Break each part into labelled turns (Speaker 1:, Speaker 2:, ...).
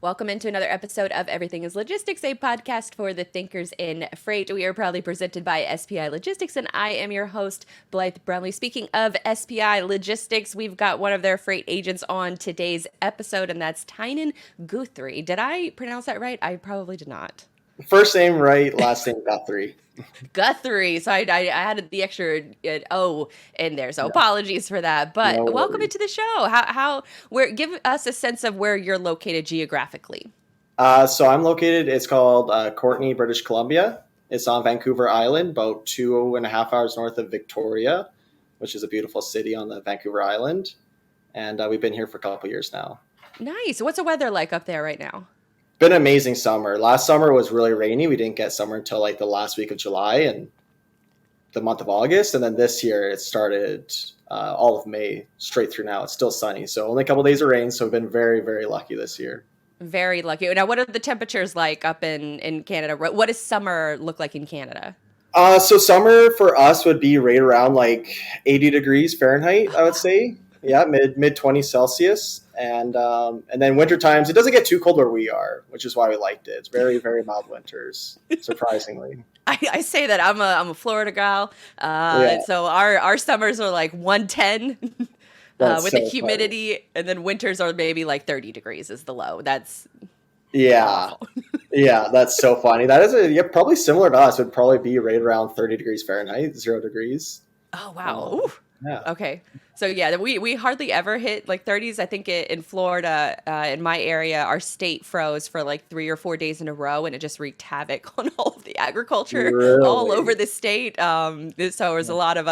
Speaker 1: Welcome into another episode of Everything is Logistics, a podcast for the thinkers in freight. We are proudly presented by SPI Logistics, and I am your host, Blythe Brumleve. Speaking of SPI Logistics, we've got one of their freight agents on today's episode, and that's Tynan Guthrie. Did I pronounce that right? I probably did not.
Speaker 2: First name right, last name Guthrie.
Speaker 1: Guthrie. So I added the extra O in there. So
Speaker 2: Yeah,
Speaker 1: apologies for that.
Speaker 2: no
Speaker 1: But welcome
Speaker 2: worries.
Speaker 1: into the show. Where, give us a sense of where you're located geographically.
Speaker 2: So I'm located, it's called Courtenay, British Columbia. It's on Vancouver Island, about 2.5 hours north of Victoria, which is a beautiful city on the Vancouver Island. And we've been here for a couple years now.
Speaker 1: Nice. What's the weather like up there right now?
Speaker 2: Been an amazing summer. Last summer was really rainy. We didn't get summer until like the last week of July and the month of August. And then this year it started all of May straight through now. It's still sunny. So only a couple of days of rain. So we've been very, very lucky this year.
Speaker 1: Very lucky. Now, what are the temperatures like up in Canada? What does summer look like in Canada?
Speaker 2: So summer for us would be right around like 80 degrees Fahrenheit, I would say. Yeah, mid 20 Celsius, and then winter times it doesn't get too cold where we are, which is why we liked it. It's very, very mild winters, surprisingly.
Speaker 1: I say that I'm a Florida gal,
Speaker 2: Yeah,
Speaker 1: so our summers are like 110
Speaker 2: that's
Speaker 1: with the
Speaker 2: so funny.
Speaker 1: humidity, and then winters are maybe like 30 degrees is the low. That's
Speaker 2: Yeah,
Speaker 1: awful.
Speaker 2: yeah, that's so funny. That is probably similar to us. Would probably be right around 30 degrees Fahrenheit, 0 degrees.
Speaker 1: Oh wow.
Speaker 2: Um,
Speaker 1: Ooh.
Speaker 2: yeah.
Speaker 1: Okay. So yeah, we hardly ever hit like 30s. I think in Florida, in my area, our state froze for like 3 or 4 days in a row, and it just wreaked havoc on all of the agriculture all over
Speaker 2: Really?
Speaker 1: the state. So there was a lot of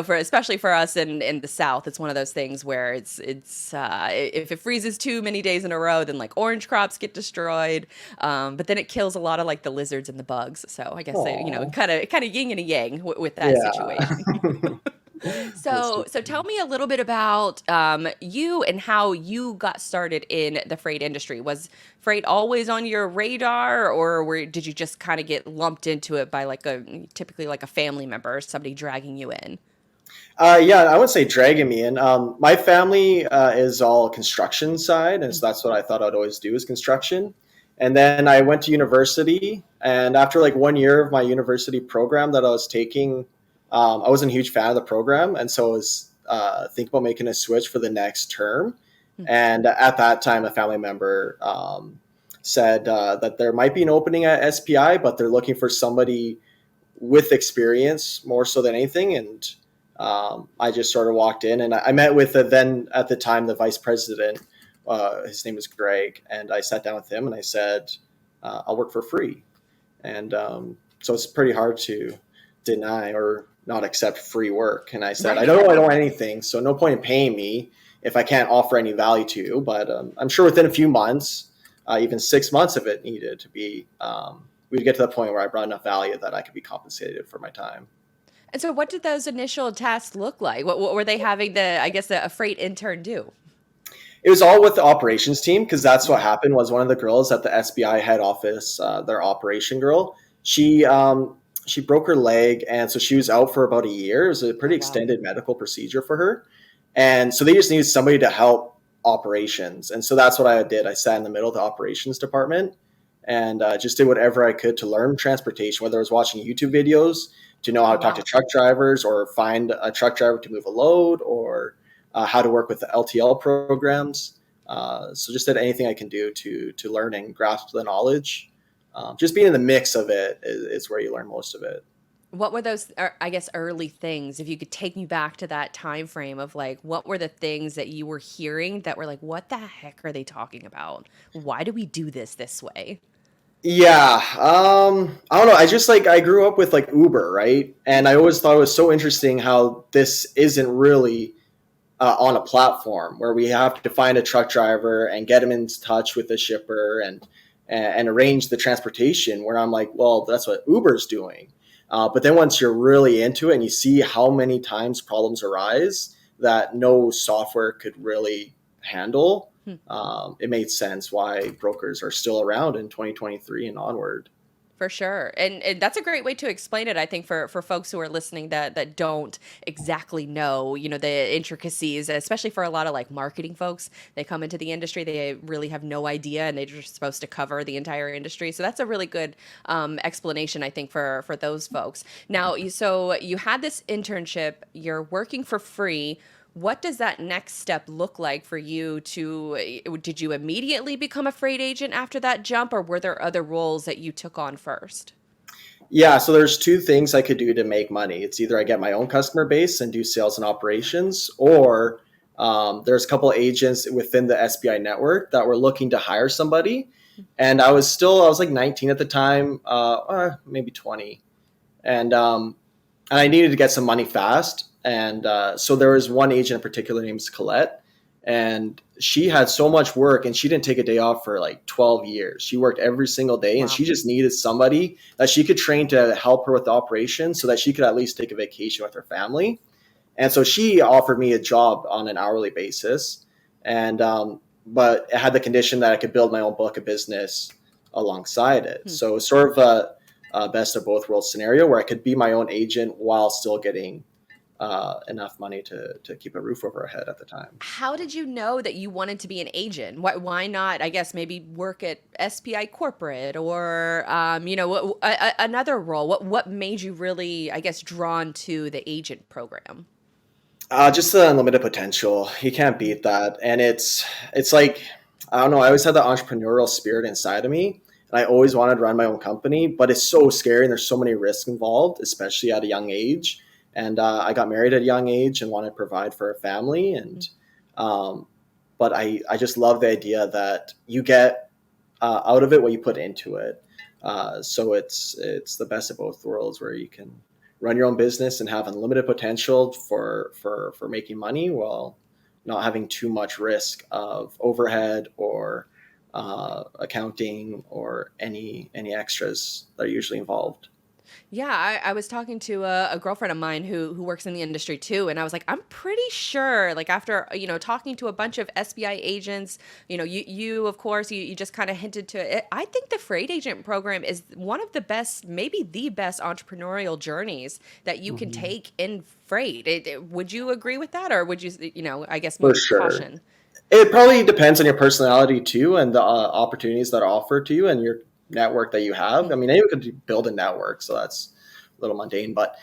Speaker 1: for especially for us in the South, it's one of those things where if it freezes too many days in a row, then like orange crops get destroyed. But then it kills a lot of like the lizards and the bugs. So I guess
Speaker 2: Oh,
Speaker 1: kind of yin and a yang with that
Speaker 2: yeah.
Speaker 1: situation.
Speaker 2: That's too
Speaker 1: So tell
Speaker 2: funny.
Speaker 1: me a little bit about you and how you got started in the freight industry. Was freight always on your radar, or did you just kind of get lumped into it by typically like a family member or somebody dragging you in?
Speaker 2: Yeah, I would say dragging me in. My family is all construction side, and so that's what I thought I'd always do is construction. And then I went to university, and after like 1 year of my university program that I was taking, I wasn't a huge fan of the program, and so I was thinking about making a switch for the next term. And at that time, a family member said that there might be an opening at SPI, but they're looking for somebody with experience more so than anything. And I just sort of walked in and I met with then at the time the vice president. His name was Greg, and I sat down with him and I said, "I'll work for free." And so it's pretty hard to deny or not accept free work. And I said,
Speaker 1: Right.
Speaker 2: I don't want anything, so no point in paying me if I can't offer any value to you. But I'm sure within a few months, even 6 months if it needed to be, we'd get to the point where I brought enough value that I could be compensated for my time.
Speaker 1: And so, what did those initial tasks look like? What were they having I guess, a freight intern do?
Speaker 2: It was all with the operations team because that's what happened. Was one of the girls at the SBI head office, their operation girl. She broke her leg, and so she was out for about a year. It was a
Speaker 1: Oh
Speaker 2: pretty
Speaker 1: wow.
Speaker 2: extended medical procedure for her, and so they just needed somebody to help operations. And so that's what I did. I sat in the middle of the operations department and just did whatever I could to learn transportation, whether I was watching YouTube videos to know how
Speaker 1: Oh
Speaker 2: to talk to
Speaker 1: wow.
Speaker 2: truck drivers or find a truck driver to move a load or how to work with the LTL programs. So just did anything I can do to learn and grasp the knowledge. Just being in the mix of it is where you learn most of it.
Speaker 1: What were those, I guess, early things? If you could take me back to that time frame of like, what were the things that you were hearing that were like, what the heck are they talking about? Why do we do this way?
Speaker 2: Yeah, I don't know. I just like I grew up with like Uber, right? And I always thought it was so interesting how this isn't really on a platform where we have to find a truck driver and get him in touch with the shipper and arrange the transportation. Where I'm like, well, that's what Uber's doing. But then once you're really into it and you see how many times problems arise that no software could really handle,
Speaker 1: Hmm.
Speaker 2: it made sense why brokers are still around in 2023 and onward.
Speaker 1: For sure. And that's a great way to explain it, I think, for folks who are listening that don't exactly know, the intricacies, especially for a lot of like marketing folks. They come into the industry, they really have no idea, and they're just supposed to cover the entire industry. So that's a really good explanation, I think, for those folks. Now, so you had this internship, you're working for free. What does that next step look like for you did you immediately become a freight agent after that jump, or were there other roles that you took on first?
Speaker 2: Yeah, so there's two things I could do to make money. It's either I get my own customer base and do sales and operations, or there's a couple of agents within the SBI network that were looking to hire somebody. And I was like 19 at the time, maybe 20. And I needed to get some money fast. And so there was one agent in particular named Colette, and she had so much work and she didn't take a day off for like 12 years. She worked every single day, and
Speaker 1: Wow.
Speaker 2: she just needed somebody that she could train to help her with the operation so that she could at least take a vacation with her family. And so she offered me a job on an hourly basis. And, but it had the condition that I could build my own book of business alongside it.
Speaker 1: Hmm.
Speaker 2: So it was sort of a best of both worlds scenario where I could be my own agent while still getting enough money to keep a roof over our head at the time.
Speaker 1: How did you know that you wanted to be an agent? Why not, I guess, maybe work at SPI corporate or, another role? What made you really, I guess, drawn to the agent program?
Speaker 2: Just the unlimited potential. You can't beat that. And it's like, I don't know, I always had the entrepreneurial spirit inside of me. And I always wanted to run my own company, but it's so scary and there's so many risks involved, especially at a young age. And I got married at a young age and wanted to provide for a family. Um, but I just love the idea that you get out of it what you put into it. So it's the best of both worlds where you can run your own business and have unlimited potential for making money while not having too much risk of overhead or accounting or any extras that are usually involved.
Speaker 1: Yeah, I was talking to a girlfriend of mine who works in the industry too, and I was like, I'm pretty sure, like after talking to a bunch of SBI agents, you of course you just kind of hinted to it. I think the freight agent program is one of the best, maybe the best entrepreneurial journeys that you can
Speaker 2: Mhm.
Speaker 1: take in freight. Would you agree with that, or would you, I guess
Speaker 2: For
Speaker 1: maybe
Speaker 2: sure.
Speaker 1: caution?
Speaker 2: It probably depends on your personality too, and the opportunities that are offered to you, and your network that you have. I mean, anyone could build a network, so that's a little mundane, but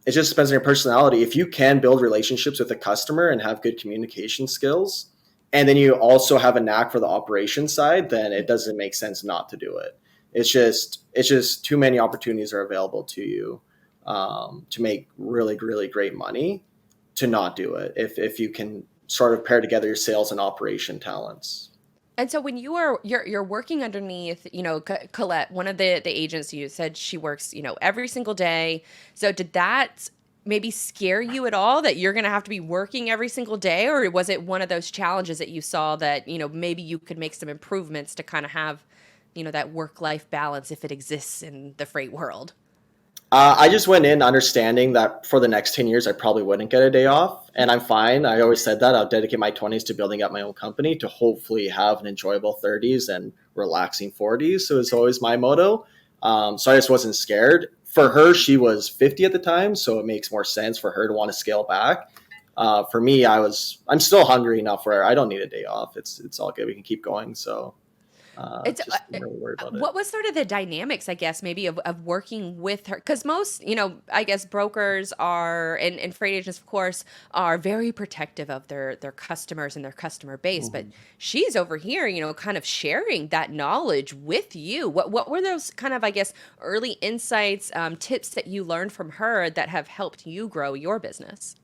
Speaker 2: it just depends on your personality. If you can build relationships with the customer and have good communication skills, and then you also have a knack for the operation side, then it doesn't make sense not to do it. It's just too many opportunities are available to you to make really really great money to not do it if you can sort of pair together your sales and operation talents.
Speaker 1: And so when you're working underneath, Colette, one of the agents, you said she works, every single day. So did that maybe scare you at all that you're going to have to be working every single day, or was it one of those challenges that you saw that, maybe you could make some improvements to kind of have, that work-life balance if it exists in the freight world?
Speaker 2: I just went in understanding that for the next 10 years, I probably wouldn't get a day off. And I'm fine. I always said that I'll dedicate my 20s to building up my own company to hopefully have an enjoyable 30s and relaxing 40s. So it's always my motto. So I just wasn't scared. For her, she was 50 at the time. So it makes more sense for her to want to scale back. For me, I'm still hungry enough where I don't need a day off. It's all good. We can keep going. So
Speaker 1: It's
Speaker 2: just not really worried about it.
Speaker 1: what was sort of the dynamics, I guess, maybe of working with her? Because most, I guess brokers are, and freight agents, of course, are very protective of their customers and their customer base. But
Speaker 2: Mhm.
Speaker 1: she's over here, kind of sharing that knowledge with you. What were those kind of, I guess, early insights, tips that you learned from her that have helped you grow your business?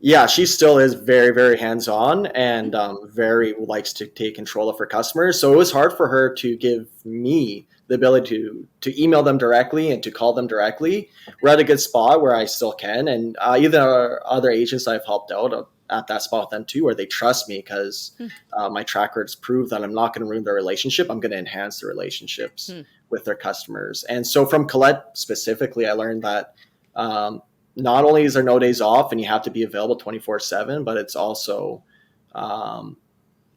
Speaker 2: Yeah, she still is very, very hands on and very likes to take control of her customers. So it was hard for her to give me the ability to email them directly and to call them directly. We're at a good spot where I still can, and even other agents I've helped out at that spot with them too, where they trust me because
Speaker 1: Hmm.
Speaker 2: my track records prove that I'm not going to ruin their relationship. I'm going to enhance the relationships
Speaker 1: Hmm.
Speaker 2: with their customers. And so from Colette specifically, I learned that. Not only is there no days off and you have to be available 24/7, but it's also um,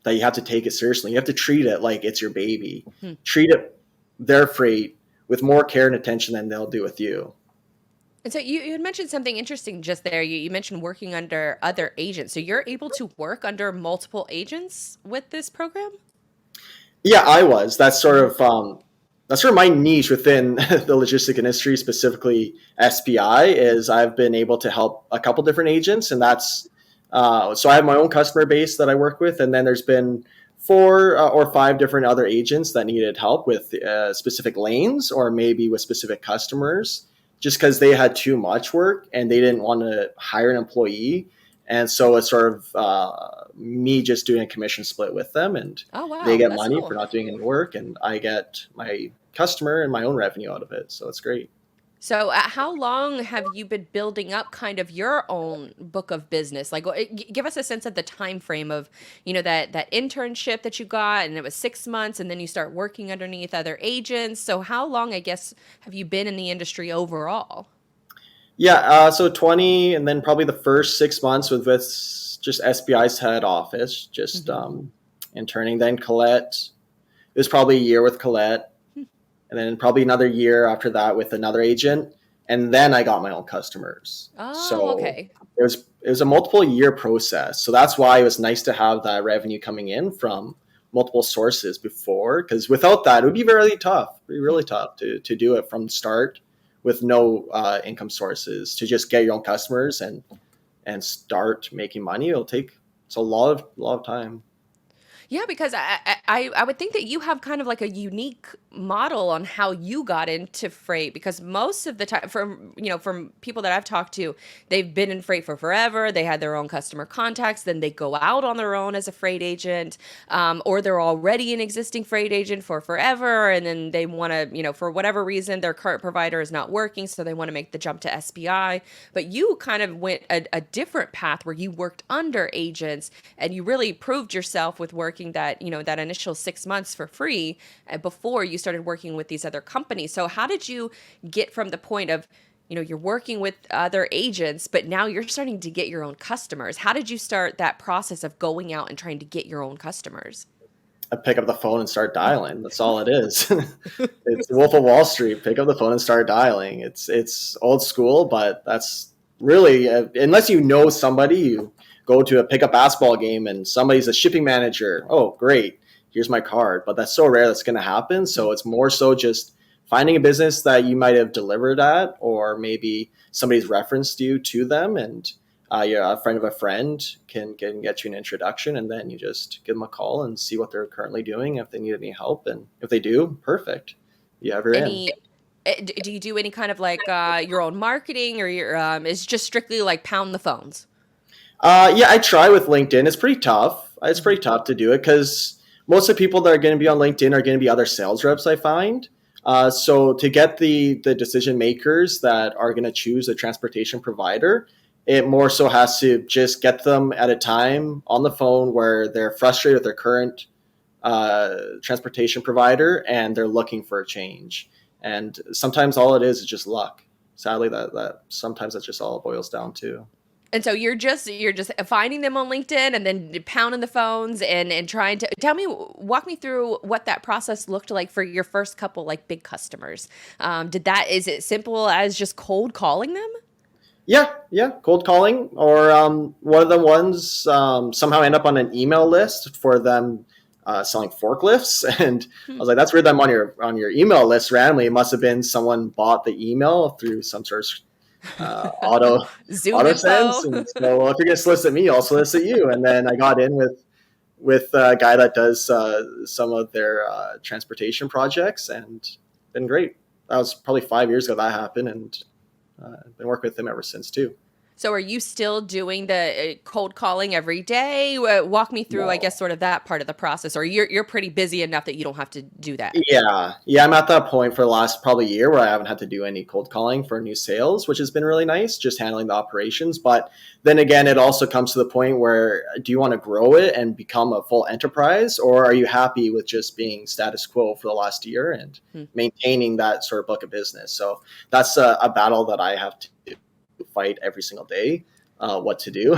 Speaker 2: that you have to take it seriously. You have to treat it like it's your baby.
Speaker 1: Hmm.
Speaker 2: Treat it their freight with more care and attention than they'll do with you.
Speaker 1: And so you had mentioned something interesting just there. You mentioned working under other agents. So you're able to work under multiple agents with this program?
Speaker 2: Yeah, I was. That's sort of my niche within the logistic industry, specifically SPI. Is I've been able to help a couple different agents, and that's so I have my own customer base that I work with, and then there's been four or five different other agents that needed help with specific lanes or maybe with specific customers, just because they had too much work and they didn't want to hire an employee. And so it's sort of me just doing a commission split with them, and
Speaker 1: Oh,
Speaker 2: they
Speaker 1: wow.
Speaker 2: get
Speaker 1: That's
Speaker 2: money for
Speaker 1: cool.
Speaker 2: not doing any work, and I get my customer and my own revenue out of it. So it's great.
Speaker 1: So, how long have you been building up kind of your own book of business? Like, give us a sense of the time frame of, that internship that you got, and it was 6 months, and then you start working underneath other agents. So, how long, I guess, have you been in the industry overall?
Speaker 2: Yeah, so 20, and then probably the first 6 months with just SBI's head office, just
Speaker 1: Hmm.
Speaker 2: interning. Then Colette, it was probably a year with Colette, and then probably another year after that with another agent, and then I got my own customers.
Speaker 1: Oh,
Speaker 2: So
Speaker 1: okay.
Speaker 2: it was a multiple year process. So that's why it was nice to have that revenue coming in from multiple sources before, because without that, it would be really tough, it'd be really tough to do it from the start with no income sources to just get your own customers and start making money. It's a lot of time.
Speaker 1: Yeah, because I would think that you have kind of like a unique model on how you got into freight, because most of the time from people that I've talked to, they've been in freight for forever. They had their own customer contacts, then they go out on their own as a freight agent, or they're already an existing freight agent for forever, and then they want to, for whatever reason, their current provider is not working, so they want to make the jump to SPI. But you kind of went a different path where you worked under agents, and you really proved yourself with working that initial 6 months for free before you started working with these other companies. So how did you get from the point of, you're working with other agents, but now you're starting to get your own customers? How did you start that process of going out and trying to get your own customers?
Speaker 2: I pick up the phone and start dialing. That's all it is. It's the Wolf of Wall Street. Pick up the phone and start dialing. It's old school, but that's really unless you know somebody, you go to a pickup basketball game and somebody's a shipping manager. Oh, great! Here's my card. But that's so rare that's going to happen. So it's more so just finding a business that you might have delivered at, or maybe somebody's referenced you to them, and yeah, a friend of a friend can get you an introduction, and then you just give them a call and see what they're currently doing, if they need any help, and if they do, perfect, you have her in.
Speaker 1: Any Do you do any kind of like your own marketing, or your is just strictly like pound the phones?
Speaker 2: Yeah, I try with LinkedIn. It's pretty tough. It's pretty tough to do it because most of the people that are going to be on LinkedIn are going to be other sales reps, I find. So to get the decision makers that are going to choose a transportation provider, it more so has to just get them at a time on the phone where they're frustrated with their current transportation provider and they're looking for a change. And sometimes all it is just luck. Sadly, that sometimes that's just all it boils down to.
Speaker 1: And so you're just finding them on LinkedIn and then pounding the phones and trying to walk me through what that process looked like for your first couple like big customers. Is it simple as just cold calling them?
Speaker 2: Yeah, cold calling, or one of the ones somehow end up on an email list for them selling forklifts, and I was like, "That's weird. That I'm on your email list randomly. It must have been someone bought the email through some sort of
Speaker 1: Zoom
Speaker 2: auto sense."
Speaker 1: info.
Speaker 2: And so, well, if you're gonna solicit me, I'll solicit you. And then I got in with a guy that does some of their transportation projects, and been great. That was probably 5 years ago that happened, and I've been working with him ever since too.
Speaker 1: So are you still doing the cold calling every day? Walk me through, I
Speaker 2: No.
Speaker 1: guess, sort of that part of the process. Or you're pretty busy enough that you don't have to do that.
Speaker 2: Yeah. I'm at that point for the last probably year where I haven't had to do any cold calling for new sales, which has been really nice, just handling the operations. But then again, it also comes to the point where do you want to grow it and become a full enterprise, or are you happy with just being status quo for the last year and
Speaker 1: Hmm.
Speaker 2: maintaining that sort of book of business? So that's a battle that I have to fight every single day. What to do?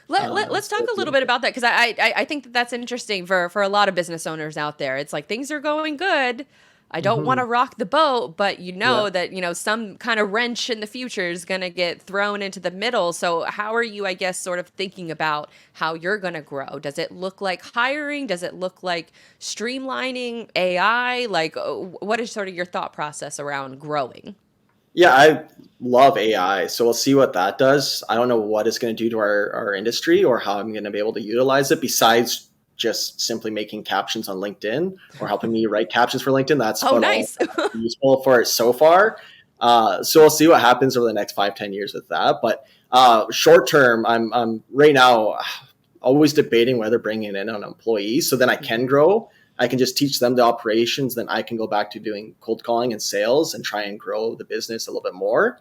Speaker 1: Let's talk a little bit about that, because I think that that's interesting for a lot of business owners out there. It's like things are going good, I don't want
Speaker 2: Hmm.
Speaker 1: to rock the boat, but you
Speaker 2: Yeah.
Speaker 1: know that, some kind of wrench in the future is going to get thrown into the middle. So, how are you, I guess, sort of thinking about how you're going to grow? Does it look like hiring? Does it look like streamlining AI? Like, what is sort of your thought process around growing?
Speaker 2: Yeah, I love AI. So we'll see what that does. I don't know what it's going to do to our industry or how I'm going to be able to utilize it besides just simply making captions on LinkedIn or helping me write captions for LinkedIn. That's
Speaker 1: Oh,
Speaker 2: about all
Speaker 1: nice.
Speaker 2: that's useful for it so far. So we'll see what happens over the next 5, 10 years with that. But short term, I'm right now always debating whether bringing in an employee so then I can grow. I can just teach them the operations, then I can go back to doing cold calling and sales and try and grow the business a little bit more.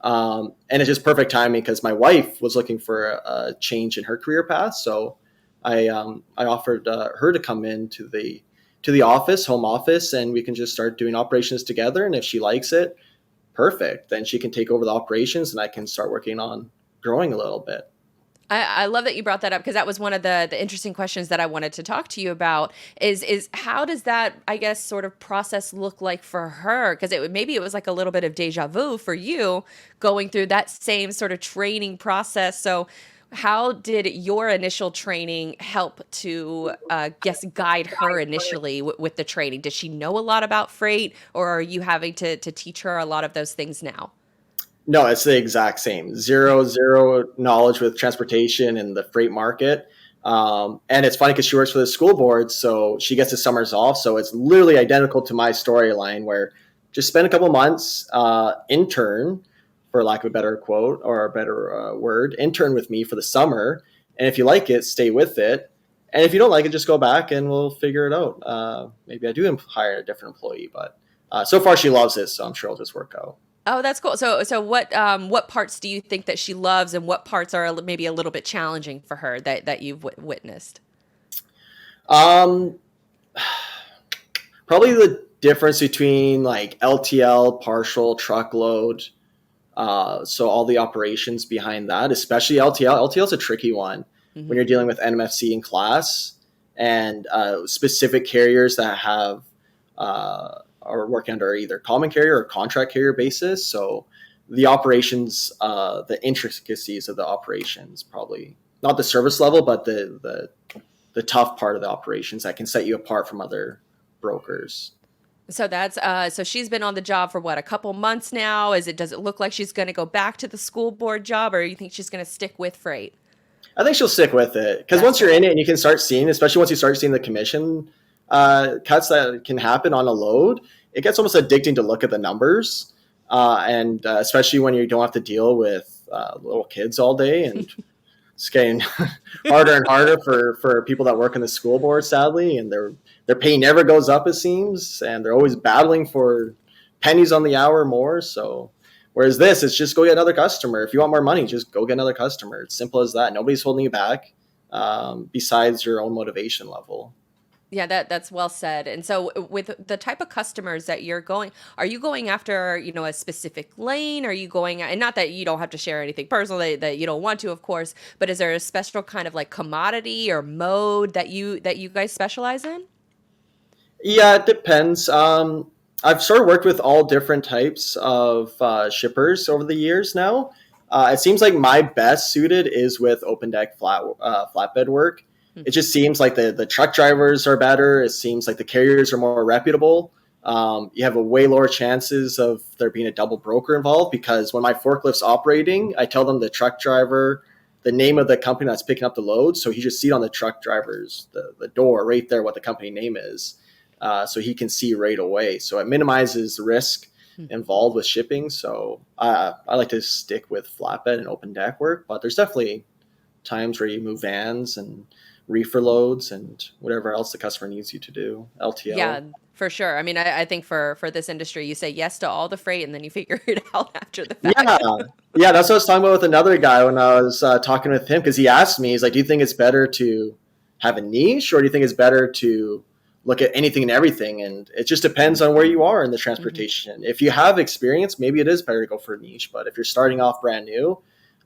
Speaker 2: And it's just perfect timing because my wife was looking for a change in her career path, so I offered her to come in to the office, home office, and we can just start doing operations together. And if she likes it, perfect. Then she can take over the operations, and I can start working on growing a little bit.
Speaker 1: I love that you brought that up because that was one of the interesting questions that I wanted to talk to you about is how does that, I guess, sort of process look like for her? Because maybe it was like a little bit of deja vu for you going through that same sort of training process. So how did your initial training help to guess guide her initially with the training? Does she know a lot about freight, or are you having to teach her a lot of those things now?
Speaker 2: No, it's the exact same. Zero knowledge with transportation and the freight market. And it's funny because she works for the school board, so she gets the summers off. So it's literally identical to my storyline where just spend a couple months, intern, for lack of a better quote or a better word, intern with me for the summer. And if you like it, stay with it. And if you don't like it, just go back and we'll figure it out. Maybe I do hire a different employee, but so far she loves it, so I'm sure it'll just work out.
Speaker 1: Oh, that's cool. So what parts do you think that she loves, and what parts are maybe a little bit challenging for her that you've witnessed?
Speaker 2: Um, Probably the difference between like LTL, partial truckload. So all the operations behind that, especially LTL. LTL is a tricky one when
Speaker 1: Hmm.
Speaker 2: you're dealing with NMFC in class and specific carriers that have are working under either common carrier or contract carrier basis. So the operations, the intricacies of the operations, probably not the service level, but the tough part of the operations that can set you apart from other brokers.
Speaker 1: So that's so she's been on the job for what, a couple months now? Does it look like she's going to go back to the school board job, or you think she's going to stick with freight?
Speaker 2: I think she'll stick with it because
Speaker 1: That's
Speaker 2: once you're
Speaker 1: cool.
Speaker 2: in it and you can start seeing, especially once you start seeing the commission cuts that can happen on a load, it gets almost addicting to look at the numbers, and especially when you don't have to deal with little kids all day, and it's getting harder and harder for people that work in the school board, sadly, and their pay never goes up, it seems, and they're always battling for pennies on the hour more. So, whereas this, it's just go get another customer. If you want more money, just go get another customer. It's simple as that. Nobody's holding you back, besides your own motivation level.
Speaker 1: Yeah, that's well said. And so with the type of customers that you're going, are you going after, a specific lane? Are you going, and not that you don't have to share anything personal that you don't want to, of course, but is there a special kind of like commodity or mode that you guys specialize in?
Speaker 2: Yeah, it depends. I've sort of worked with all different types of shippers over the years now. It seems like my best suited is with open deck flatbed work. It just seems like the truck drivers are better. It seems like the carriers are more reputable. You have a way lower chances of there being a double broker involved because when my forklift's operating, I tell them the truck driver the name of the company that's picking up the load. So he just see it on the truck driver's the door right there what the company name is, so he can see right away. So it minimizes the risk involved with shipping. So I like to stick with flatbed and open deck work, but there's definitely times where you move vans and reefer loads and whatever else the customer needs you to do.
Speaker 1: Yeah,
Speaker 2: LTL.
Speaker 1: for sure. I mean, I think for this industry, you say yes to all the freight and then you figure it out after the
Speaker 2: Yeah,
Speaker 1: fact.
Speaker 2: yeah, that's what I was talking about with another guy when I was talking with him because he asked me, he's like, "Do you think it's better to have a niche, or do you think it's better to look at anything and everything?" And it just depends on where you are in the
Speaker 1: Hmm.
Speaker 2: transportation. If you have experience, maybe it is better to go for a niche. But if you're starting off brand new,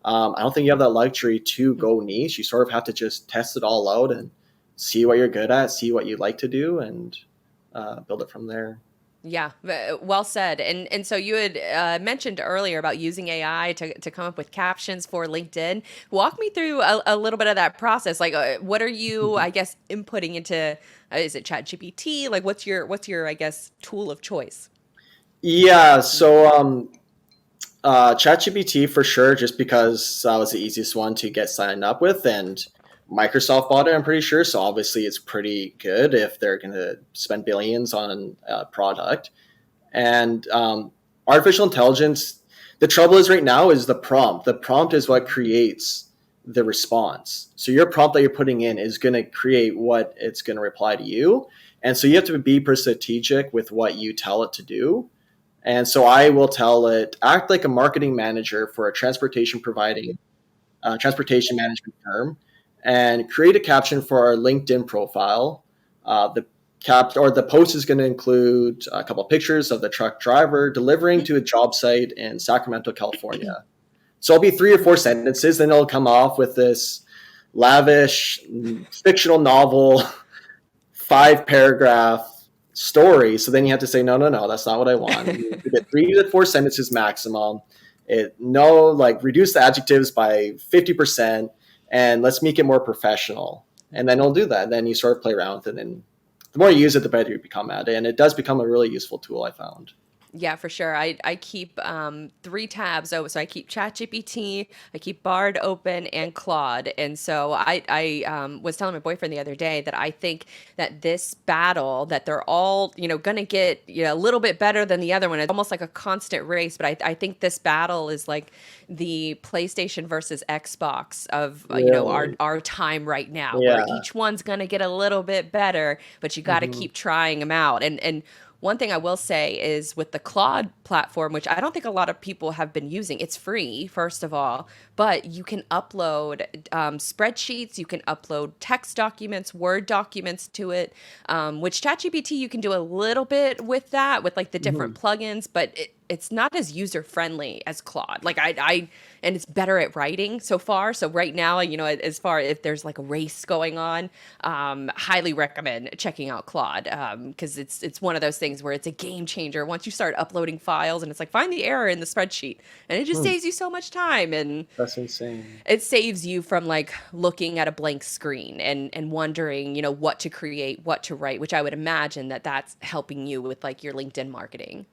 Speaker 2: I don't think you have that luxury to go niche. You sort of have to just test it all out and see what you're good at, see what you like to do, and build it from there.
Speaker 1: Yeah, well said. And so you had mentioned earlier about using AI to come up with captions for LinkedIn. Walk me through a little bit of that process. Like, what are you, I guess, inputting into? Is it ChatGPT? Like, what's your I guess tool of choice?
Speaker 2: Yeah, so ChatGPT for sure, just because that was the easiest one to get signed up with, and Microsoft bought it, I'm pretty sure. So obviously, it's pretty good if they're going to spend billions on a product. And artificial intelligence, the trouble is right now is the prompt. The prompt is what creates the response. So your prompt that you're putting in is going to create what it's going to reply to you. And so you have to be strategic with what you tell it to do. And so I will tell it, act like a marketing manager for a transportation management firm, and create a caption for our LinkedIn profile. The post is going to include a couple of pictures of the truck driver delivering to a job site in Sacramento, California. So it'll be 3 or 4 sentences, then it'll come off with this lavish fictional novel 5 paragraph story. So then you have to say, no, no, no, that's not what I want. You get 3 to 4 sentences maximum. Reduce the adjectives by 50%, and let's make it more professional. And then it'll do that. And then you sort of play around with it. And the more you use it, the better you become at it. And it does become a really useful tool, I found.
Speaker 1: Yeah, for sure. I keep three tabs open. So I keep ChatGPT, I keep Bard open, and Claude. And so I was telling my boyfriend the other day that I think that this battle, that they're all gonna get a little bit better than the other one. It's almost like a constant race. But I think this battle is like the PlayStation versus Xbox of
Speaker 2: Really?
Speaker 1: our time right now, where
Speaker 2: Yeah.
Speaker 1: each one's gonna get a little bit better, but you got to
Speaker 2: Mm-hmm.
Speaker 1: keep trying them out. And one thing I will say is with the Claude platform, which I don't think a lot of people have been using, it's free, first of all, but you can upload spreadsheets, you can upload text documents, Word documents to it, which ChatGPT, you can do a little bit with that, with like the different
Speaker 2: Mm-hmm.
Speaker 1: plugins, but it's not as user friendly as Claude. Like and it's better at writing so far. So right now, as far if there's like a race going on, highly recommend checking out Claude because it's one of those things where it's a game changer once you start uploading files and it's like find the error in the spreadsheet and it just
Speaker 2: Hmm.
Speaker 1: saves you so much time and
Speaker 2: That's insane.
Speaker 1: it saves you from like looking at a blank screen and wondering what to create, what to write, which I would imagine that that's helping you with like your LinkedIn marketing.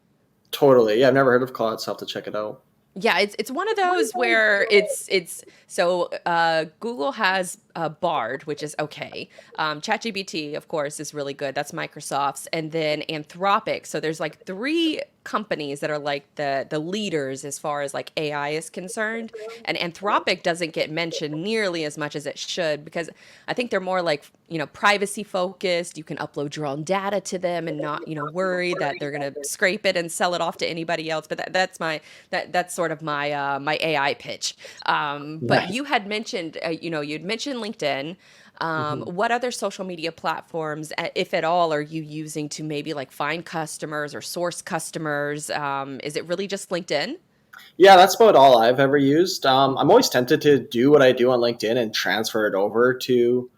Speaker 2: Totally. Yeah, I've never heard of Claude, so I'll have to check it out.
Speaker 1: Yeah, it's one of those where it's so Google has Bard, which is okay. ChatGPT, of course, is really good. That's Microsoft's, and then Anthropic. So there's like three companies that are like the leaders as far as like AI is concerned, and Anthropic doesn't get mentioned nearly as much as it should because I think they're more like privacy focused. You can upload your own data to them and not worry that they're gonna scrape it and sell it off to anybody else. But that's sort of my AI pitch. But
Speaker 2: Nice.
Speaker 1: you had mentioned you'd mentioned LinkedIn.
Speaker 2: Mhm.
Speaker 1: What other social media platforms, if at all, are you using to maybe like find customers or source customers? Is it really just LinkedIn?
Speaker 2: Yeah, that's about all I've ever used. I'm always tempted to do what I do on LinkedIn and transfer it over to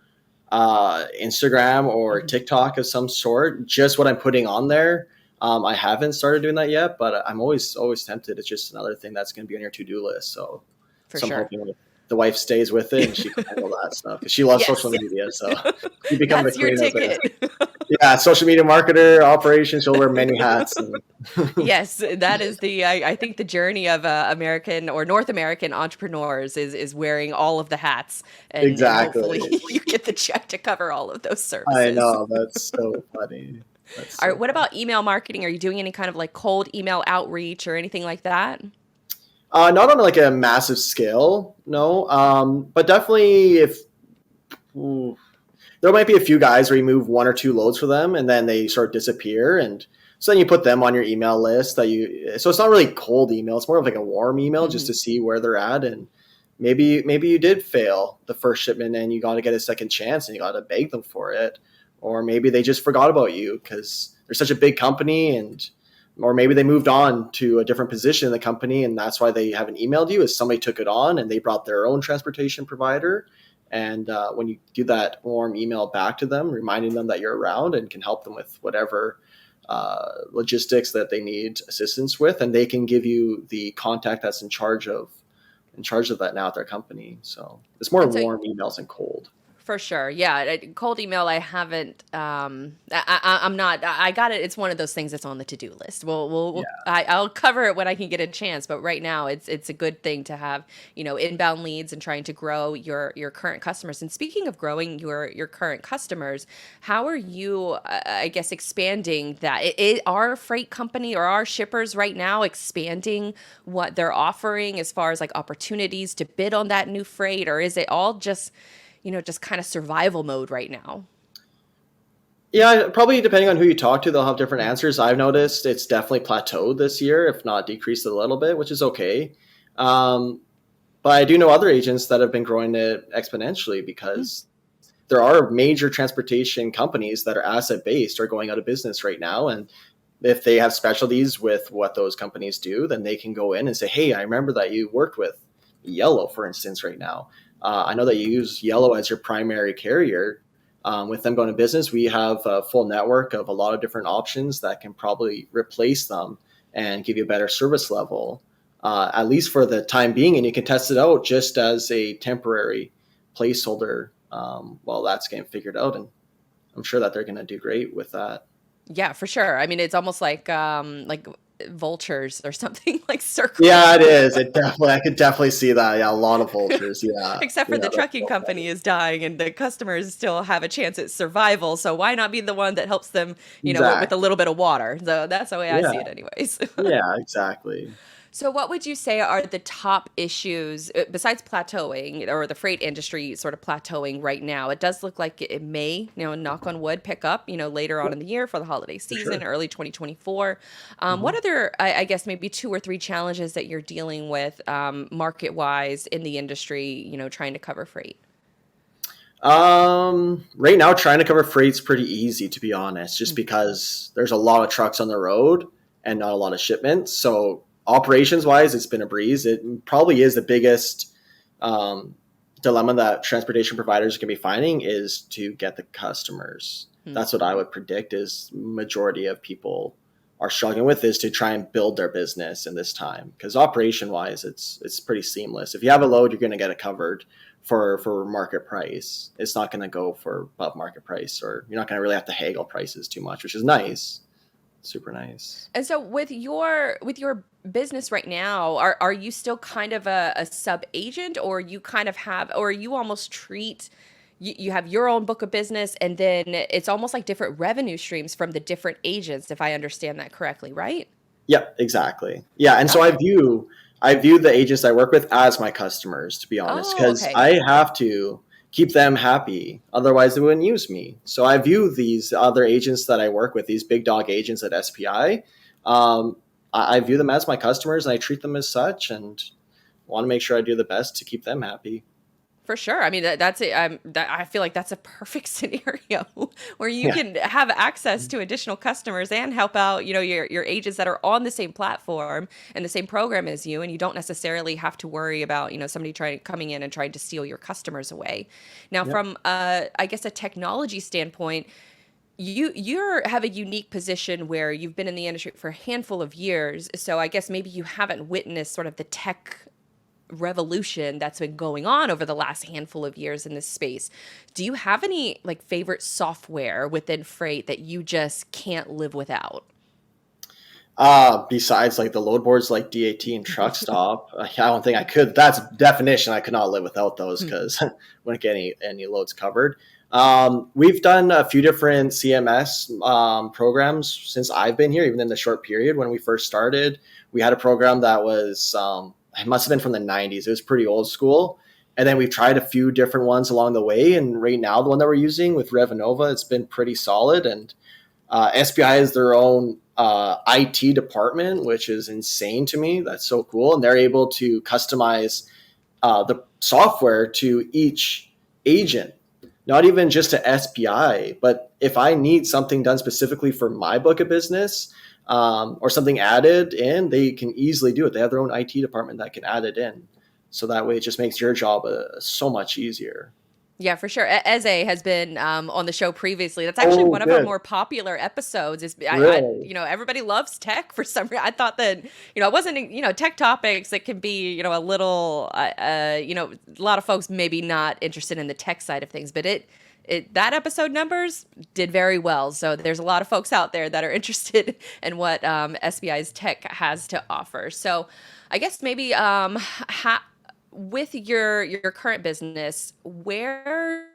Speaker 2: Instagram or
Speaker 1: Mhm.
Speaker 2: TikTok of some sort. Just what I'm putting on there. I haven't started doing that yet, but I'm always tempted. It's just another thing that's going to be on your to do list. So,
Speaker 1: For
Speaker 2: so I'm
Speaker 1: sure.
Speaker 2: hoping the wife stays with it and she can handle that stuff because she loves social
Speaker 1: Yes,
Speaker 2: media. So she becomes the
Speaker 1: that's your
Speaker 2: queen of it.
Speaker 1: ticket.
Speaker 2: Yeah, social media marketer, operations. She'll wear many hats. And
Speaker 1: Yes, that is I think the journey of American or North American entrepreneurs is wearing all of the hats, and hopefully
Speaker 2: exactly.
Speaker 1: you get the check to cover all of those
Speaker 2: I
Speaker 1: services.
Speaker 2: know. That's so funny. That's
Speaker 1: All right,
Speaker 2: so
Speaker 1: what
Speaker 2: funny.
Speaker 1: about email marketing? Are you doing any kind of like cold email outreach or anything like that?
Speaker 2: Not on like a massive scale, no. But definitely if ooh, there might be a few guys where you move 1 or 2 loads for them and then they sort of disappear, and so then you put them on your email list that you. So it's not really cold email; it's more of like a warm email just
Speaker 1: Hmm.
Speaker 2: to see where they're at, and maybe you did fail the first shipment and you got to get a second chance and you got to beg them for it, or maybe they just forgot about you because they're such a big company and. Or maybe they moved on to a different position in the company, and that's why they haven't emailed you. Is somebody took it on and they brought their own transportation provider, and when you do that warm email back to them, reminding them that you're around and can help them with whatever logistics that they need assistance with, and they can give you the contact that's in charge of that now at their company. So it's more
Speaker 1: And so
Speaker 2: warm emails than cold.
Speaker 1: for sure. Yeah. Cold email, I haven't, I'm not, I got it. It's one of those things that's on the to-do list. I'll cover it when I can get a chance, but right now it's a good thing to have, inbound leads and trying to grow your current customers. And speaking of growing your current customers, how are you, I guess, expanding that? Our freight company or our shippers right now expanding what they're offering as far as like opportunities to bid on that new freight, or is it all just kind of survival mode right now?
Speaker 2: Yeah, probably depending on who you talk to, they'll have different answers. I've noticed it's definitely plateaued this year, if not decreased a little bit, which is okay. Um, but I do know other agents that have been growing it exponentially because there are major transportation companies that are asset based are going out of business right now. And if they have specialties with what those companies do, then they can go in and say, hey, I remember that you worked with Yellow, for instance, right now. I know that you use Yellow as your primary carrier. With them going to business, we have a full network of a lot of different options that can probably replace them and give you a better service level, at least for the time being. And you can test it out just as a temporary placeholder while that's getting figured out. And I'm sure that they're going to do great with that.
Speaker 1: Yeah, for sure. I mean, it's almost like vultures or something like
Speaker 2: Yeah, it
Speaker 1: circling.
Speaker 2: is. I could definitely see that. Yeah, a lot of vultures. Yeah,
Speaker 1: Except for
Speaker 2: yeah,
Speaker 1: the
Speaker 2: that's
Speaker 1: trucking
Speaker 2: so
Speaker 1: company
Speaker 2: funny.
Speaker 1: is dying and the customers still have a chance at survival. So why not be the one that helps them, with a
Speaker 2: Exactly.
Speaker 1: little bit of water? So that's the way I
Speaker 2: Yeah,
Speaker 1: see it anyways.
Speaker 2: yeah, exactly.
Speaker 1: So, what would you say are the top issues besides plateauing or the freight industry sort of plateauing right now? It does look like it may, knock on wood, pick up, later on
Speaker 2: Yep,
Speaker 1: in the year for the holiday
Speaker 2: for
Speaker 1: season,
Speaker 2: sure.
Speaker 1: early 2024. What
Speaker 2: Mhm.
Speaker 1: other, I guess, maybe two or three challenges that you're dealing with market wise in the industry, trying to cover freight?
Speaker 2: Right now, trying to cover freight's pretty easy, to be honest, just because there's a lot of trucks on the road and not a lot of shipments. So operations wise, it's been a breeze. It probably is the biggest um, dilemma that transportation providers can be finding is to get the customers.
Speaker 1: Mm-hmm.
Speaker 2: That's what I would predict is majority of people are struggling with is to try and build their business in this time because operation wise, it's pretty seamless. If you have a load, you're going to get it covered for market price. It's not going to go for above market price, or you're not going to really have to haggle prices too much, which is nice, super nice.
Speaker 1: And so with your business right now, are you still kind of a sub agent, or you kind of have, or you almost treat you have your own book of business and then it's almost like different revenue streams from the different agents, if I understand that correctly, right?
Speaker 2: Yeah, exactly. Yeah, and so
Speaker 1: Got it.
Speaker 2: I view the agents I work with as my customers, to be honest,
Speaker 1: Oh,
Speaker 2: because
Speaker 1: okay.
Speaker 2: I have to keep them happy. Otherwise, they wouldn't use me. So I view these other agents that I work with, these big dog agents at SPI, um, I view them as my customers, and I treat them as such, and want to make sure I do the best to keep them happy.
Speaker 1: For sure. I mean, that's it. I feel like that's a perfect scenario where you
Speaker 2: Yeah,
Speaker 1: can have access to additional customers and help out, your agents that are on the same platform and the same program as you, and you don't necessarily have to worry about, somebody coming in and trying to steal your customers away. Now,
Speaker 2: yep.
Speaker 1: from I guess a technology standpoint, you have a unique position where you've been in the industry for a handful of years, so I guess maybe you haven't witnessed sort of the tech revolution that's been going on over the last handful of years in this space. Do you have any like favorite software within freight that you just can't live without?
Speaker 2: Besides like the load boards like DAT and truck stop, I don't think I could. That's definition. I could not live without those because wouldn't get any loads covered. We've done a few different CMS programs since I've been here, even in the short period when we first started. We had a program that was it must have been from the 90s. It was pretty old school. And then we've tried a few different ones along the way. And right now, the one that we're using with Revanova, it's been pretty solid. And SPI has their own IT department, which is insane to me. That's so cool. And they're able to customize the software to each agent, not even just to SPI. But if I need something done specifically for my book of business or something added in, they can easily do it. They have their own IT department that can add it in. So that way it just makes your job so much easier.
Speaker 1: Yeah, for sure. Eze has been on the show previously. That's actually
Speaker 2: Oh,
Speaker 1: one of our
Speaker 2: good.
Speaker 1: more popular episodes.
Speaker 2: Really?
Speaker 1: Everybody loves tech for some reason. I thought that, it wasn't, tech topics that can be, a little, a lot of folks maybe not interested in the tech side of things, but that episode numbers did very well. So there's a lot of folks out there that are interested in what SBI's tech has to offer. So I guess maybe with your current business, where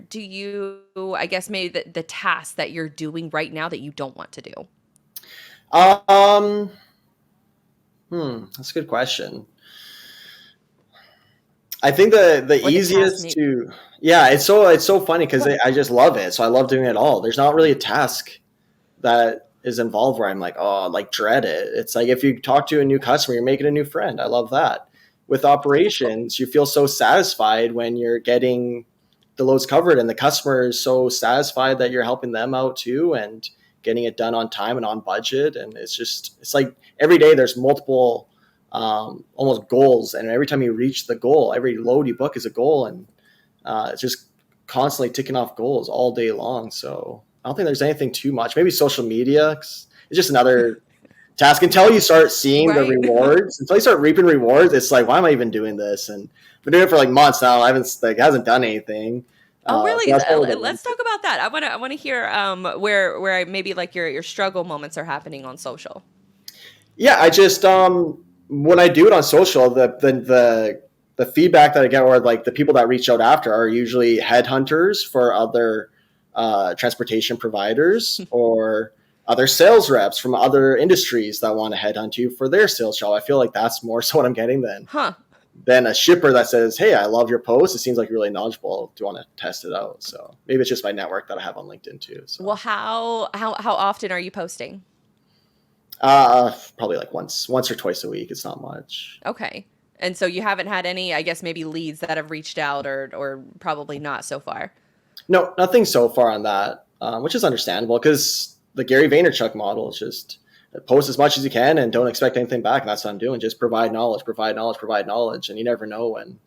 Speaker 1: do you, I guess maybe the task that you're doing right now that you don't want to do?
Speaker 2: Um, that's a good question. I think the
Speaker 1: Or the task
Speaker 2: easiest
Speaker 1: maybe.
Speaker 2: to yeah, it's so funny
Speaker 1: Go
Speaker 2: because
Speaker 1: ahead.
Speaker 2: I just love it. So I love doing it all. There's not really a task that is involved where I'm like, oh, like dread it. It's like if you talk to a new customer, you're making a new friend. I love that. With
Speaker 1: That's cool.
Speaker 2: operations, you feel so satisfied when you're getting the loads covered and the customer is so satisfied that you're helping them out too and getting it done on time and on budget. And it's like every day there's multiple almost goals. And every time you reach the goal, every load you book is a goal. And it's just constantly ticking off goals all day long. So I don't think there's anything too much. Maybe social media. 'Cause it's just another task until you start seeing the
Speaker 1: Right.
Speaker 2: rewards. Until you start reaping rewards, it's like, why am I even doing this? And I've been doing it for like months now. I haven't like hasn't done anything.
Speaker 1: Oh,
Speaker 2: So
Speaker 1: really?
Speaker 2: that's probably the
Speaker 1: Let's
Speaker 2: reason.
Speaker 1: talk about that. I want to hear where maybe like your struggle moments are happening on social.
Speaker 2: Yeah, I just when I do it on social, the feedback that I get or like the people that reach out after are usually headhunters for other transportation providers or other sales reps from other industries that want to headhunt you for their sales job. I feel like that's more so what I'm getting
Speaker 1: Huh.
Speaker 2: than a shipper that says, "Hey, I love your post. It seems like you're really knowledgeable. Do you want to test it out?" So maybe it's just my network that I have on LinkedIn too.
Speaker 1: Well,
Speaker 2: So
Speaker 1: how often are you posting?
Speaker 2: probably like once or twice a week. It's not much.
Speaker 1: Okay. And so you haven't had any, I guess, maybe leads that have reached out or probably not so far.
Speaker 2: No, nothing so far on that, which is understandable because the Gary Vaynerchuk model is just post as much as you can and don't expect anything back. And that's what I'm doing. Just provide knowledge, provide knowledge, provide knowledge. And you never know when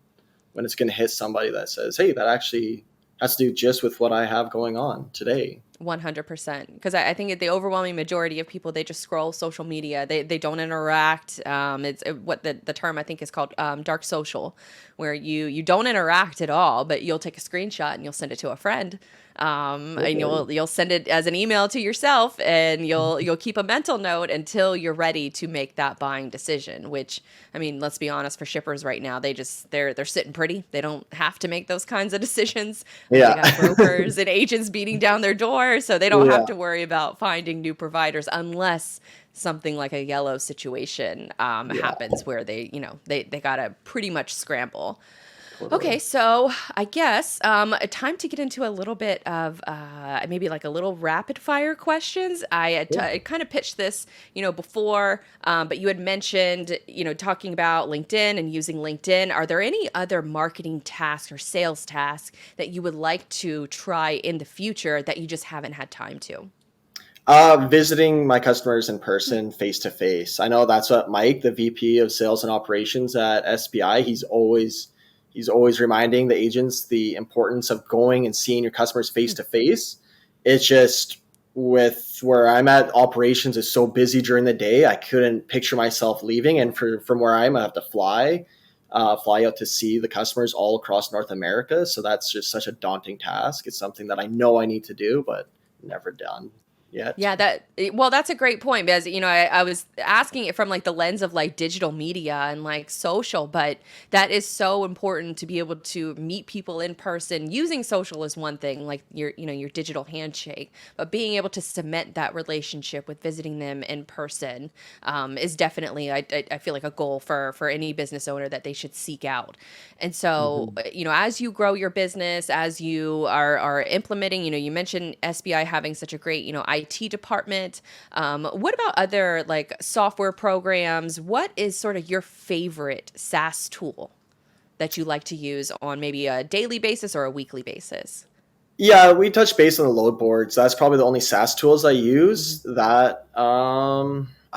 Speaker 2: it's going to hit somebody that says, hey, that actually has to do just with what I have going on today.
Speaker 1: 100%. Because I think the overwhelming majority of people, they just scroll social media. They don't interact. It's what the term I think is called dark social, where you don't interact at all, but you'll take a screenshot and you'll send it to a friend. And you'll send it as an email to yourself, and you'll keep a mental note until you're ready to make that buying decision. Which, I mean, let's be honest, for shippers right now, they're sitting pretty. They don't have to make those kinds of decisions. They
Speaker 2: Yeah.
Speaker 1: got brokers and agents beating down their door, so they don't have
Speaker 2: Yeah.
Speaker 1: to worry about finding new providers unless something like a yellow situation
Speaker 2: Yeah.
Speaker 1: happens where they gotta pretty much scramble. Okay,
Speaker 2: Totally.
Speaker 1: so I guess time to get into a little bit of maybe like a little rapid fire questions.
Speaker 2: Yeah.
Speaker 1: I kind of pitched this, before, but you had mentioned, talking about LinkedIn and using LinkedIn. Are there any other marketing tasks or sales tasks that you would like to try in the future that you just haven't had time to?
Speaker 2: Visiting my customers in person, face to face. I know that's what Mike, the VP of Sales and Operations at SBI, he's always reminding the agents the importance of going and seeing your customers face to face. It's just with where I'm at, operations is so busy during the day. I couldn't picture myself leaving, and from where I have to fly out to see the customers all across North America. So that's just such a daunting task. It's something that I know I need to do, but never done yet.
Speaker 1: Yeah, well, that's a great point because, I was asking it from like the lens of like digital media and like social, but that is so important to be able to meet people in person. Using social is one thing, like your digital handshake, but being able to cement that relationship with visiting them in person is definitely, I feel like a goal for any business owner that they should seek out. And so,
Speaker 2: Mhm.
Speaker 1: as you grow your business, as you are implementing, you mentioned SBI having such a great, IT department. What about other like software programs? What is sort of your favorite SaaS tool that you like to use on maybe a daily basis or a weekly basis?
Speaker 2: Yeah, we touched base on the load boards. That's probably the only SaaS tools I
Speaker 1: Mhm.
Speaker 2: use. That I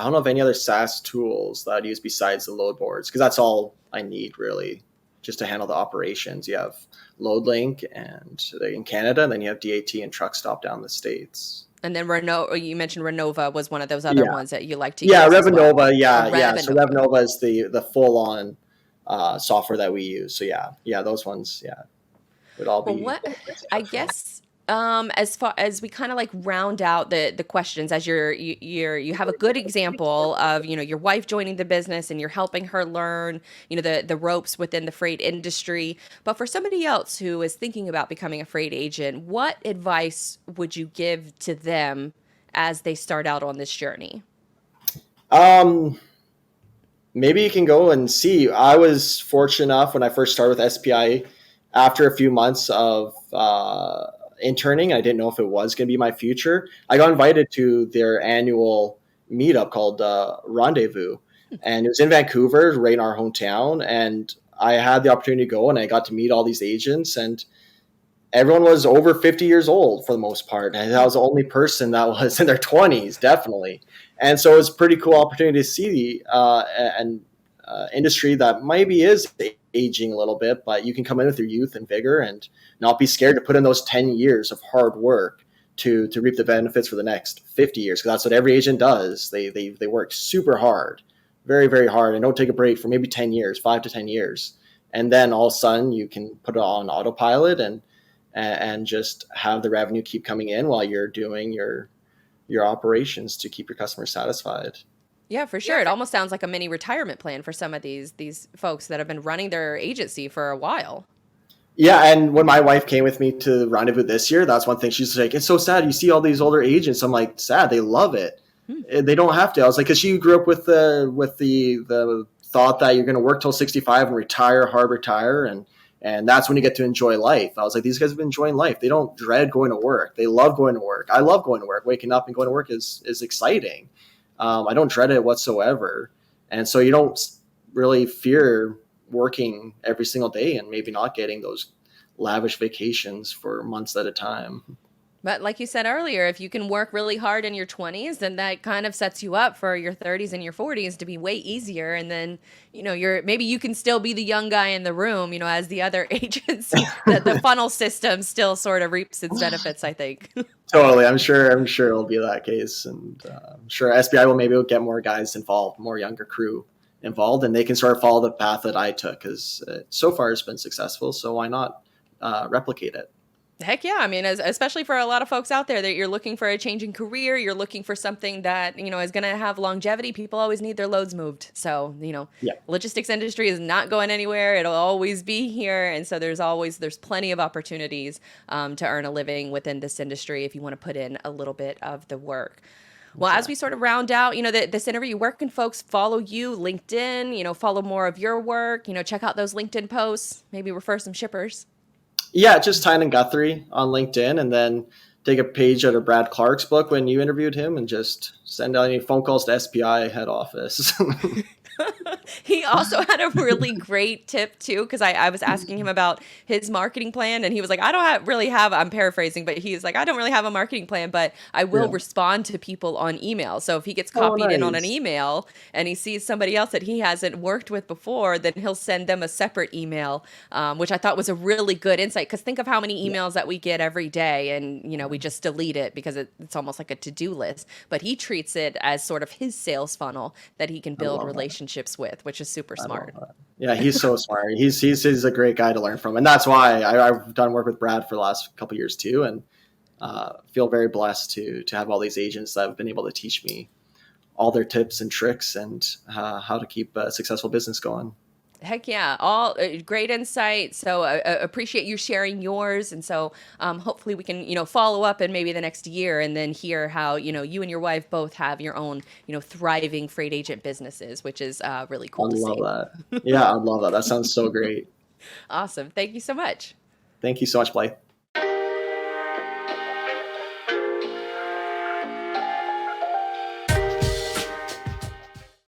Speaker 2: don't know of any other SaaS tools that I use besides the load boards because that's all I need really just to handle the operations. You have LoadLink and in Canada, and then you have DAT and Truck Stop down the States.
Speaker 1: And then you mentioned Renova was one of those other
Speaker 2: Yeah.
Speaker 1: ones that you like to
Speaker 2: Yeah,
Speaker 1: use as well.
Speaker 2: Revenova.
Speaker 1: Or
Speaker 2: Yeah. So
Speaker 1: Revenova.
Speaker 2: Revenova is the full on software that we use. So yeah, those ones, would all
Speaker 1: Well,
Speaker 2: be
Speaker 1: what I
Speaker 2: exceptional.
Speaker 1: guess as far as we kind of like round out the questions, as you have a good example of, your wife joining the business and you're helping her learn, the ropes within the freight industry. But for somebody else who is thinking about becoming a freight agent, what advice would you give to them as they start out on this journey?
Speaker 2: Um, Maybe you can go and see. I was fortunate enough when I first started with SPI, after a few months of interning, I didn't know if it was going to be my future. I got invited to their annual meetup called Rendezvous, and it was in Vancouver, right in our hometown. And I had the opportunity to go, and I got to meet all these agents, and everyone was over 50 years old for the most part. And I was the only person that was in their 20s, definitely. And so it was a pretty cool opportunity to see an industry that maybe is aging a little bit, but you can come in with your youth and vigor and not be scared to put in those 10 years of hard work to reap the benefits for the next 50 years. Because that's what every agent does. They work super hard, very, very hard, and don't take a break for maybe 10 years, 5 to 10 years. And then all of a sudden you can put it on autopilot and just have the revenue keep coming in while you're doing your operations to keep your customers satisfied.
Speaker 1: Yeah, for sure. It almost sounds like a mini retirement plan for some of these folks that have been running their agency for a while.
Speaker 2: Yeah, and when my wife came with me to Rendezvous this year, that's one thing. She's like, "It's so sad. You see all these older agents." I'm like, "Sad. They love it.
Speaker 1: Hmm.
Speaker 2: They don't have to." I was like, "Cause she grew up with the thought that you're going to work till 65 and retire, hard retire, and that's when you get to enjoy life." I was like, "These guys have been enjoying life. They don't dread going to work. They love going to work. I love going to work. Waking up and going to work is exciting. I don't dread it whatsoever, and so you don't really fear working every single day and maybe not getting those lavish vacations for months at a time."
Speaker 1: But like you said earlier, if you can work really hard in your 20s, then that kind of sets you up for your 30s and your 40s to be way easier. And then, maybe you can still be the young guy in the room, as the other agents. The funnel system still sort of reaps its benefits, I think.
Speaker 2: Totally. I'm sure it'll be that case. And I'm sure SBI will maybe get more guys involved, more younger crew involved, and they can sort of follow the path that I took because so far it's been successful. So why not replicate it?
Speaker 1: Heck yeah. I mean, especially for a lot of folks out there that you're looking for a changing career, you're looking for something that, is going to have longevity. People always need their loads moved. So,
Speaker 2: Yeah.
Speaker 1: logistics industry is not going anywhere. It'll always be here. And so there's plenty of opportunities to earn a living within this industry if you want to put in a little bit of the work. Well, as we sort of round out, this interview, where can folks follow you? LinkedIn, follow more of your work, check out those LinkedIn posts, maybe refer some shippers.
Speaker 2: Yeah, just Tynan Guthrie on LinkedIn, and then take a page out of Brad Clark's book when you interviewed him, and just send out any phone calls to SPI head office.
Speaker 1: He also had a really great tip too, because I was asking him about his marketing plan, and he was like, I don't really have, I'm paraphrasing, but he's like, I don't really have a marketing plan, but I will respond to people on email. So if he gets copied in on an email and he sees somebody else that he hasn't worked with before, then he'll send them a separate email, which I thought was a really good insight, because think of how many emails that we get every day, and we just delete it because it's almost like a to-do list. But he treats it as sort of his sales funnel that he can build relationships with, which is super smart.
Speaker 2: Yeah, he's so smart. He's a great guy to learn from, and that's why I've done work with Brad for the last couple of years too, and feel very blessed to have all these agents that have been able to teach me all their tips and tricks and how to keep a successful business going.
Speaker 1: Heck yeah, all great insight. So appreciate you sharing yours. And so hopefully we can, follow up in maybe the next year and then hear how, you and your wife both have your own, thriving freight agent businesses, which is really cool to see.
Speaker 2: I love that. Yeah, I love that. That sounds so great.
Speaker 1: Awesome. Thank you so much.
Speaker 2: Thank you so much, Blythe.